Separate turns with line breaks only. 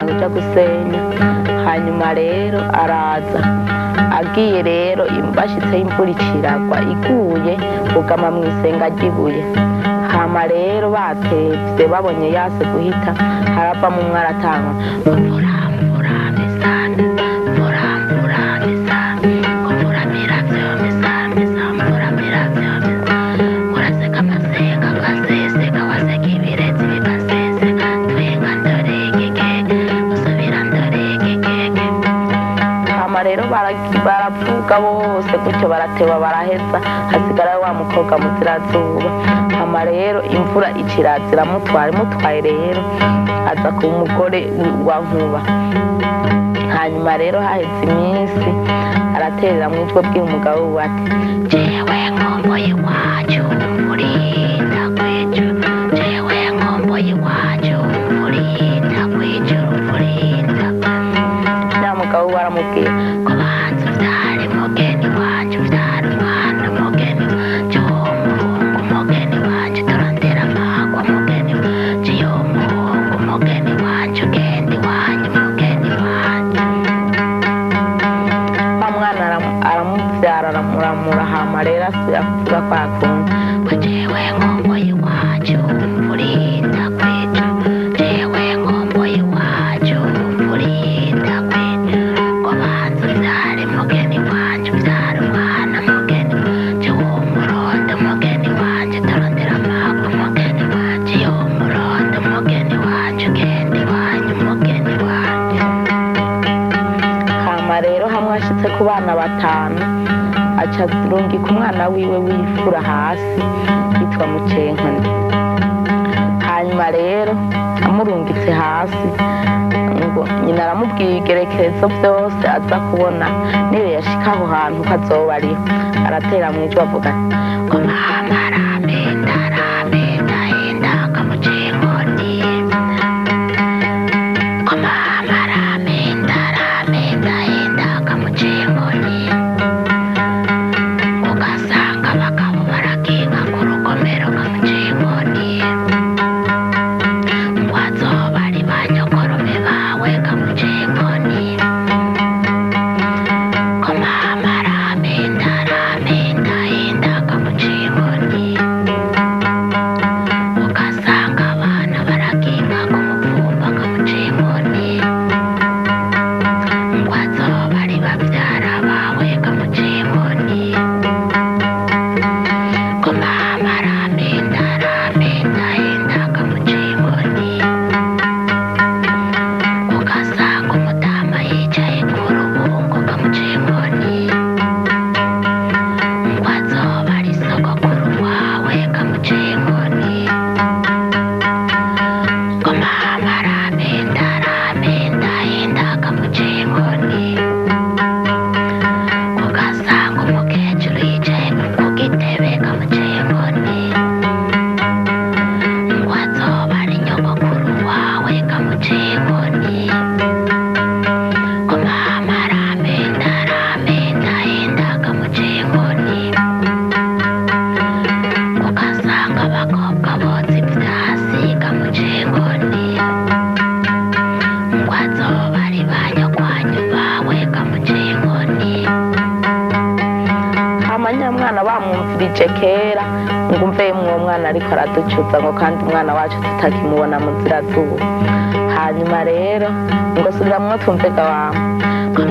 uja gusenya. Hanyuma rero araza agiye rero bashitseho imvura iciragwa iguye bugama mw'isenga ry'ibuye. Hama rero batevye babonye yase guhita haravamwo umwe aratanga rero baravuga bose gutyo barateba baraheza hasigara wa mukobwa muzirazuba. Hama rero imvura iciraza iramutwaye rero aza ku mugore wa Nkuba. Hanyuma rero haheze iminsi araterera mw'ijwi bw'umugabo we ati jewe nkomboye iwacu murinda kwejo, jewe nkomboye iwacu murinda kwejo murinda. Ya mugabo we aramubwira ko banza uvyare mugeni wanje uvyare umwana mugeni wanje w'umuhungu mugeni wanje turondera amagwa mugeni wanje y'umuhungu mugeni wanje ugenda iwanyu mugeni wanje. Wa mwana aramuvyara aramuramura hama rero asubira kuvuga kwa kundi ko jewe nkomboye iwacu murinda kwejo, jewe nkomboye iwacu murinda kwejo, ko banza uvyare mugeni wanje uvyare umwana mugeni wanje w'umurondo mugeni wanje turondera amagwa mugeni wanje y'umurondo mugeni wanje ugenda iwanyu mugeni wanje. Hama rero hamwe ashitse ku bana batanu aca arungika umwana wiwe w'ifura hasi yitwa Mucenkoni. Hanyuma rero amurungitse hasi ngo nyina aramubwiye igerekezo vyose aza kubona niyo yashika aho hantu ko azoba ariho. Aratera mw'ijwi avuga ati ngo mama aramenda henda Kamucenkoni, ngo mama aramenda henda Kamucenkoni, ugasanga abagabo barakinga ku rugomero Kamucenkoni, ngo azoba ari ba nyokorome bawe Kamucenkoni, ngo mama aramenda henda Kamucenkoni, ugasanga abana barakinga ku muvumba Kamucenkoni, ngo azoba ari bavyara bawe Kamucenkoni, ngo mama aramenda henda Kamucenkoni, ugasanga umutama yicaye ku rubungo Kamucenkoni, ngo azoba ari sogokuru wawe Kamucenkoni, ngo mama aramenda henda Kamucenkoni, ugasanga umukecuru yicaye ku gitebe Kamucenkoni, ngo azoba ari nyogokuru wawe Kamucenkoni, ngo mama aramenda henda Kamucenkoni, ugasanga abakobwa botsa ivyasi Kamucenkoni, ngo azoba ari ba nyokwanyu bawe Kamucenkoni. Hama nyamwana bamwumvirije kera ngo umvemwo uwo mwana ariko araducuza ngo kandi umwana wacu tutakimubona muzirazuba. Hanyuma rero ngo subiramwo twumve gawama ngo